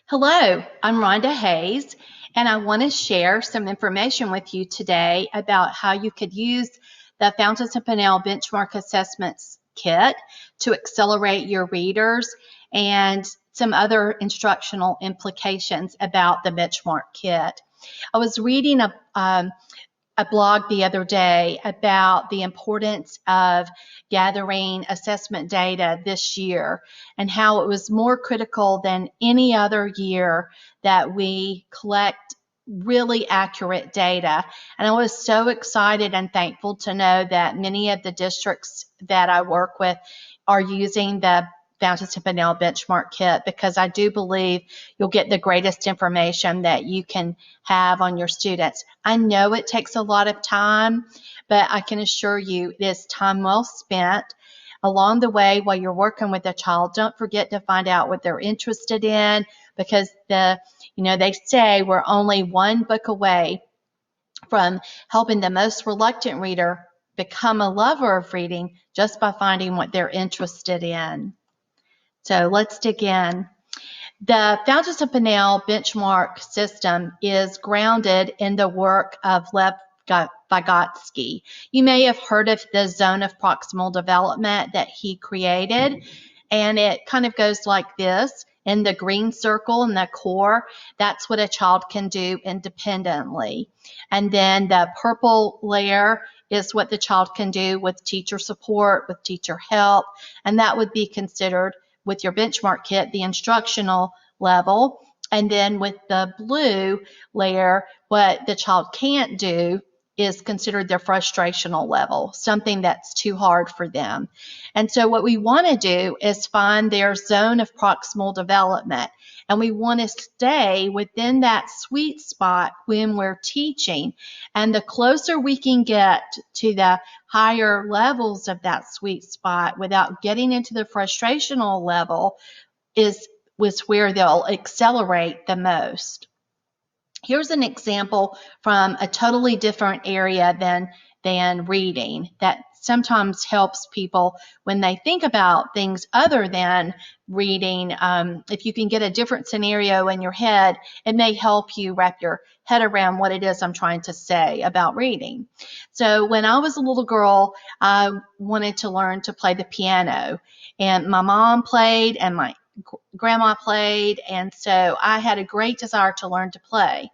Hello, I'm Rhonda Hayes, and I want to share some information with you today about how you could use the Fountains of Pinell Benchmark Assessments Kit to accelerate your readers and some other instructional implications about the benchmark kit. I was reading a blog the other day about the importance of gathering assessment data this year and how it was more critical than any other year that we collect really accurate data. And I was so excited and thankful to know that many of the districts that I work with are using the Fountains of Pinell benchmark kit, because I do believe you'll get the greatest information that you can have on your students. I know it takes a lot of time, but I can assure you it is time well spent. Along the way, while you're working with a child, don't forget to find out what they're interested in, because they say we're only one book away from helping the most reluctant reader become a lover of reading just by finding what they're interested in. So let's dig in. The Fountains of Pinell benchmark system is grounded in the work of Lev Bygotsky. You may have heard of the zone of proximal development that he created, and it kind of goes like this. In the green circle in the core, that's what a child can do independently. And then the purple layer is what the child can do with teacher support, with teacher help, and that would be considered with your benchmark kit, the instructional level. And then with the blue layer, what the child can't do is considered their frustrational level, something that's too hard for them. And so what we want to do is find their zone of proximal development. And we want to stay within that sweet spot when we're teaching. And the closer we can get to the higher levels of that sweet spot without getting into the frustrational level was where they'll accelerate the most. Here's an example from a totally different area than reading that sometimes helps people when they think about things other than reading. If you can get a different scenario in your head, it may help you wrap your head around what it is I'm trying to say about reading. So when I was a little girl, I wanted to learn to play the piano, and my mom played and my grandma played, and so I had a great desire to learn to play.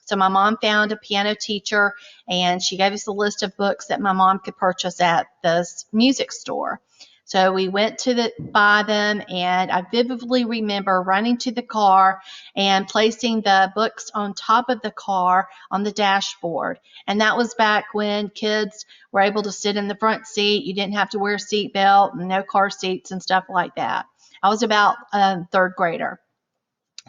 So my mom found a piano teacher, and she gave us a list of books that my mom could purchase at the music store. So we went to buy them, and I vividly remember running to the car and placing the books on top of the car on the dashboard. And that was back when kids were able to sit in the front seat. You didn't have to wear a seat belt, and no car seats and stuff like that. I was about a third grader.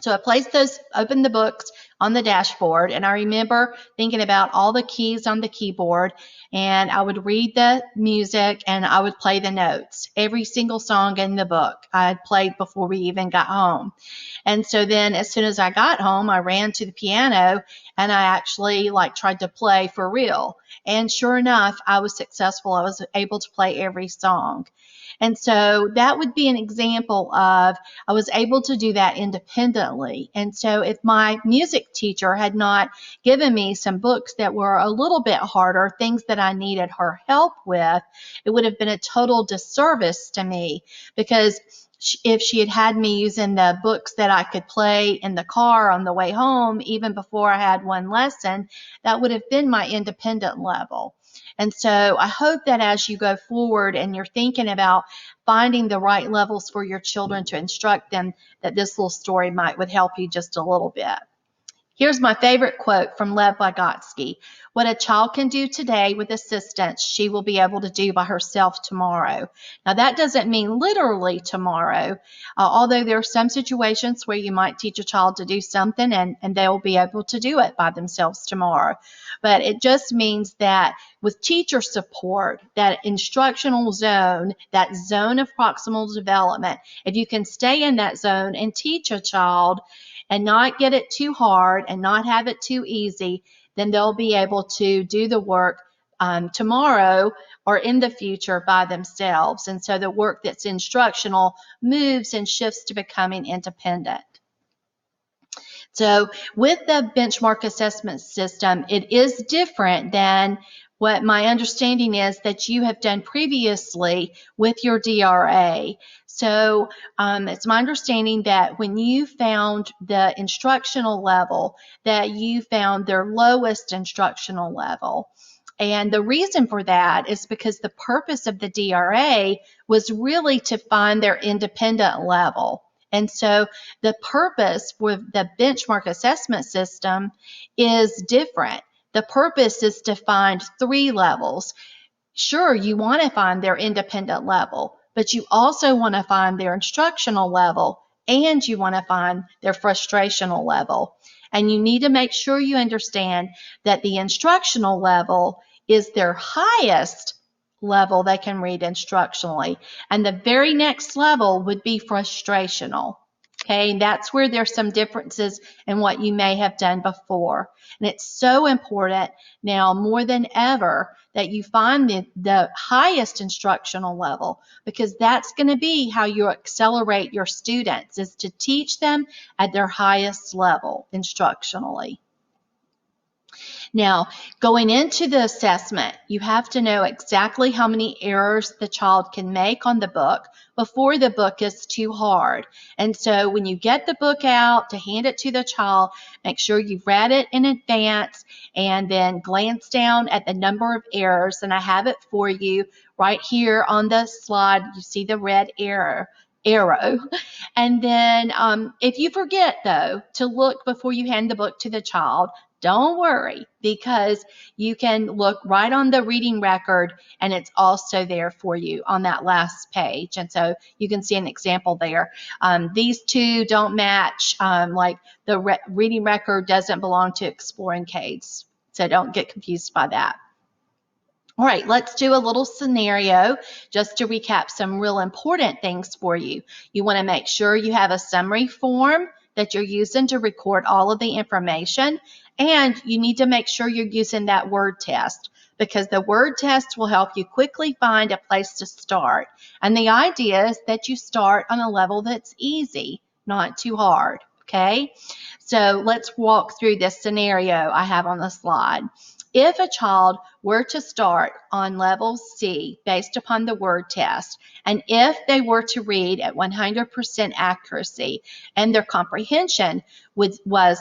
So I opened the books on the dashboard, and I remember thinking about all the keys on the keyboard, and I would read the music and I would play the notes. Every single song in the book I had played before we even got home. And so then as soon as I got home, I ran to the piano and I actually tried to play for real. And sure enough, I was successful. I was able to play every song. And so that would be an example of I was able to do that independently. And so if my music teacher had not given me some books that were a little bit harder, things that I needed her help with, it would have been a total disservice to me, because if she had had me using the books that I could play in the car on the way home, even before I had one lesson, that would have been my independent level. And so I hope that as you go forward and you're thinking about finding the right levels for your children to instruct them, that this little story would help you just a little bit. Here's my favorite quote from Lev Bygotsky. What a child can do today with assistance, she will be able to do by herself tomorrow. Now, that doesn't mean literally tomorrow, although there are some situations where you might teach a child to do something and they'll be able to do it by themselves tomorrow. But it just means that with teacher support, that instructional zone, that zone of proximal development, if you can stay in that zone and teach a child and not get it too hard and not have it too easy, then they'll be able to do the work tomorrow or in the future by themselves. And so the work that's instructional moves and shifts to becoming independent. So with the benchmark assessment system, it is different than what my understanding is that you have done previously with your DRA. So it's my understanding that when you found the instructional level, that you found their lowest instructional level. And the reason for that is because the purpose of the DRA was really to find their independent level. And so the purpose for the benchmark assessment system is different. The purpose is to find 3 levels. Sure, you want to find their independent level, but you also want to find their instructional level and you want to find their frustrational level. And you need to make sure you understand that the instructional level is their highest level they can read instructionally. And the very next level would be frustrational. Okay, and that's where there's some differences in what you may have done before. And it's so important now more than ever that you find the highest instructional level, because that's going to be how you accelerate your students, is to teach them at their highest level instructionally. Now, going into the assessment, you have to know exactly how many errors the child can make on the book before the book is too hard. And so when you get the book out to hand it to the child, make sure you've read it in advance and then glance down at the number of errors. And I have it for you right here on the slide. You see the red arrow. And then if you forget, though, to look before you hand the book to the child, don't worry, because you can look right on the reading record and it's also there for you on that last page. And so you can see an example there. These two don't match, like the reading record doesn't belong to Exploring Cades. So don't get confused by that. All right, let's do a little scenario just to recap some real important things for you. You want to make sure you have a summary form that you're using to record all of the information, and you need to make sure you're using that word test, because the word test will help you quickly find a place to start. And the idea is that you start on a level that's easy, not too hard, okay? So let's walk through this scenario I have on the slide. If a child were to start on level C based upon the word test, and if they were to read at 100% accuracy and their comprehension was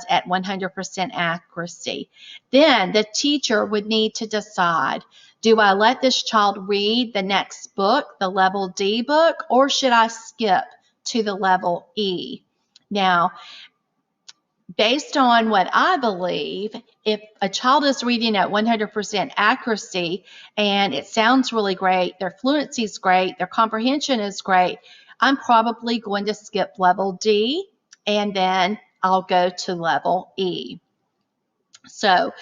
at 100% accuracy, then the teacher would need to decide, do I let this child read the next book, the level D book, or should I skip to the level E? Now, based on what I believe, if a child is reading at 100% accuracy and it sounds really great, their fluency is great, their comprehension is great, I'm probably going to skip level D and then I'll go to level E. So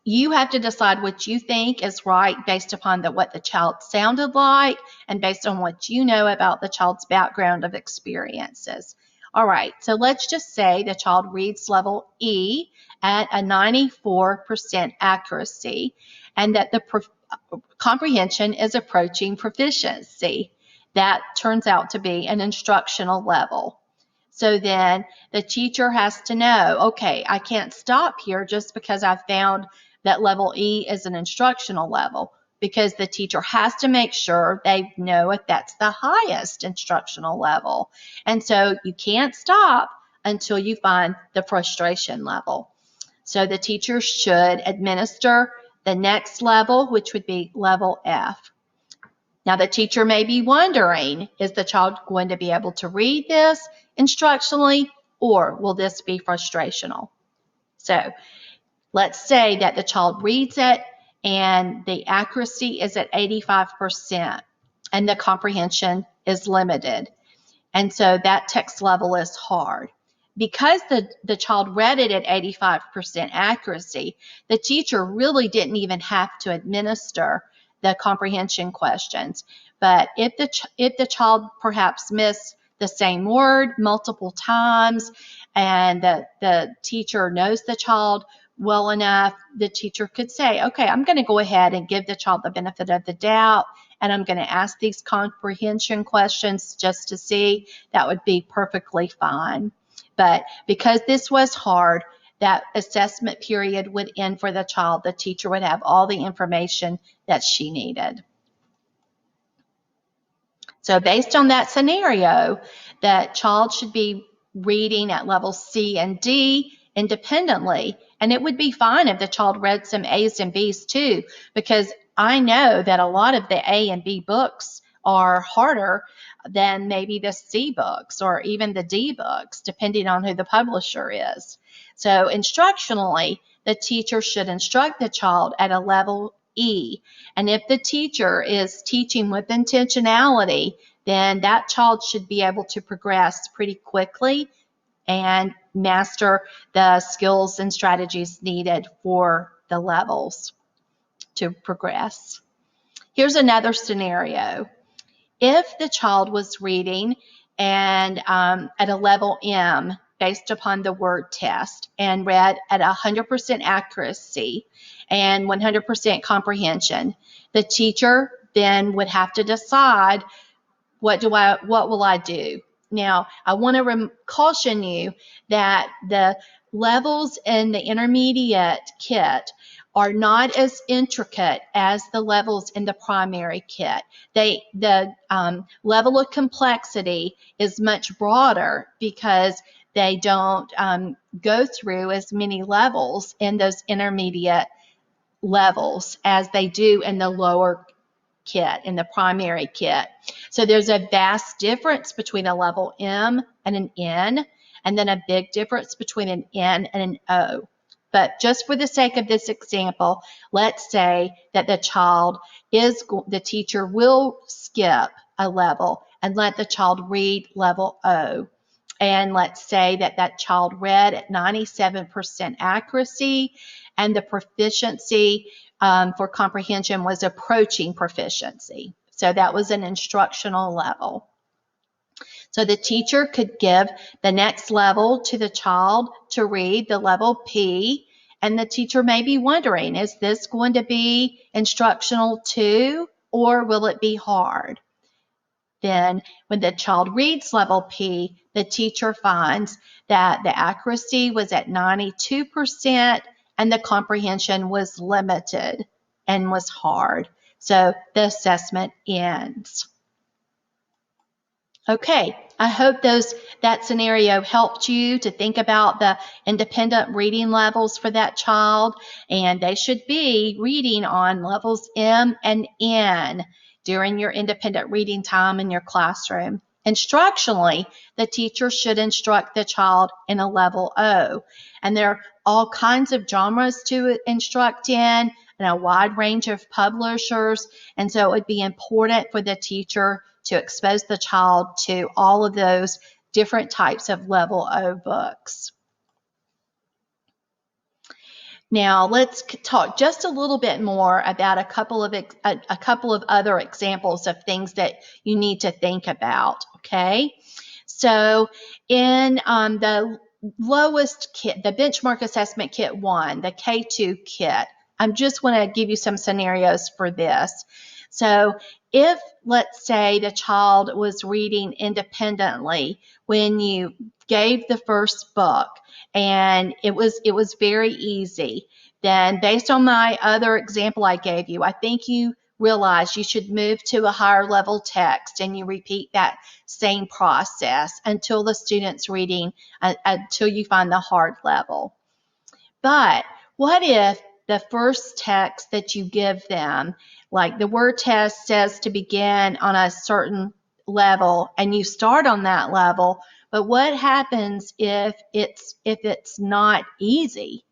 you have to decide what you think is right based upon what the child sounded like and based on what you know about the child's background of experiences. All right, so let's just say the child reads level E at a 94% accuracy and that the comprehension is approaching proficiency. That turns out to be an instructional level. So then the teacher has to know, okay, I can't stop here just because I found that level E is an instructional level, because the teacher has to make sure they know if that's the highest instructional level. And so you can't stop until you find the frustration level. So the teacher should administer the next level, which would be level F. Now, the teacher may be wondering, is the child going to be able to read this instructionally, or will this be frustrational? So let's say that the child reads it and the accuracy is at 85% and the comprehension is limited. And so that text level is hard. Because the child read it at 85% accuracy, the teacher really didn't even have to administer the comprehension questions. But if the child perhaps missed the same word multiple times and the teacher knows the child well enough, the teacher could say, okay, I'm going to go ahead and give the child the benefit of the doubt, and I'm going to ask these comprehension questions just to see. That would be perfectly fine. But because this was hard, that assessment period would end for the child. The teacher would have all the information that she needed. So based on that scenario, that child should be reading at levels C and D independently. And it would be fine if the child read some A's and B's too, because I know that a lot of the A and B books are harder than maybe the C books or even the D books, depending on who the publisher is. So instructionally, the teacher should instruct the child at a level E. And if the teacher is teaching with intentionality, then that child should be able to progress pretty quickly and master the skills and strategies needed for the levels to progress. Here's another scenario. If the child was reading and at a level M based upon the word test and read at 100% accuracy and 100% comprehension, the teacher then would have to decide, what will I do? Now, I want to caution you that the levels in the intermediate kit are not as intricate as the levels in the primary kit. The level of complexity is much broader because they don't go through as many levels in those intermediate levels as they do in the lower kit, in the primary kit. So there's a vast difference between a level M and an N, and then a big difference between an N and an O. But just for the sake of this example, let's say that the teacher will skip a level and let the child read level O. And let's say that that child read at 97% accuracy and the proficiency for comprehension was approaching proficiency. So that was an instructional level. So the teacher could give the next level to the child to read, the level P, and the teacher may be wondering, is this going to be instructional too, or will it be hard? Then when the child reads level P, the teacher finds that the accuracy was at 92% and the comprehension was limited and was hard. So the assessment ends. Okay, I hope that scenario helped you to think about the independent reading levels for that child, and they should be reading on levels M and N during your independent reading time in your classroom. Instructionally, the teacher should instruct the child in a level O, and there are all kinds of genres to instruct in and a wide range of publishers, and so it would be important for the teacher to expose the child to all of those different types of level O books. Now let's talk just a little bit more about a couple of other examples of things that you need to think about. Okay, so in the lowest kit, the benchmark assessment kit 1, the K2 kit, I just want to give you some scenarios for this. So if, let's say, the child was reading independently when you gave the first book and it was very easy, then based on my other example I gave you, I think you realize you should move to a higher level text and you repeat that same process until the student's reading, until you find the hard level. But what if the first text that you give them, like the word test says to begin on a certain level and you start on that level, but what happens if it's not easy?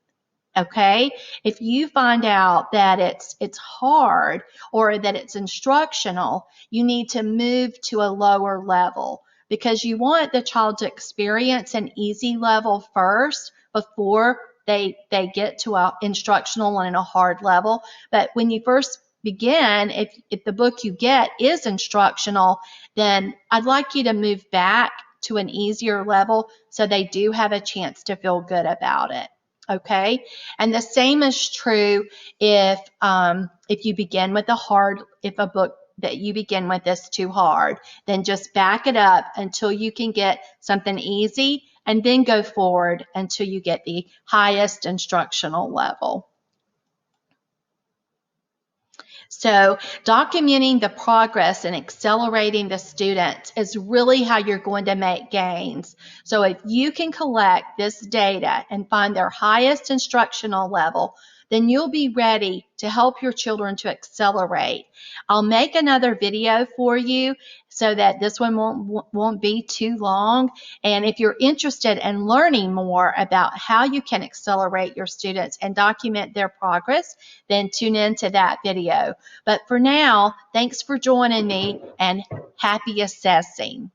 Okay, if you find out that it's hard or that it's instructional, you need to move to a lower level because you want the child to experience an easy level first before they get to an instructional and a hard level. But when you first begin, if the book you get is instructional, then I'd like you to move back to an easier level so they do have a chance to feel good about it. Okay, and the same is true if you begin with if a book that you begin with is too hard, then just back it up until you can get something easy and then go forward until you get the highest instructional level. So documenting the progress and accelerating the students is really how you're going to make gains. So if you can collect this data and find their highest instructional level, then you'll be ready to help your children to accelerate. I'll make another video for you so that this one won't be too long. And if you're interested in learning more about how you can accelerate your students and document their progress, then tune into that video. But for now, thanks for joining me and happy assessing.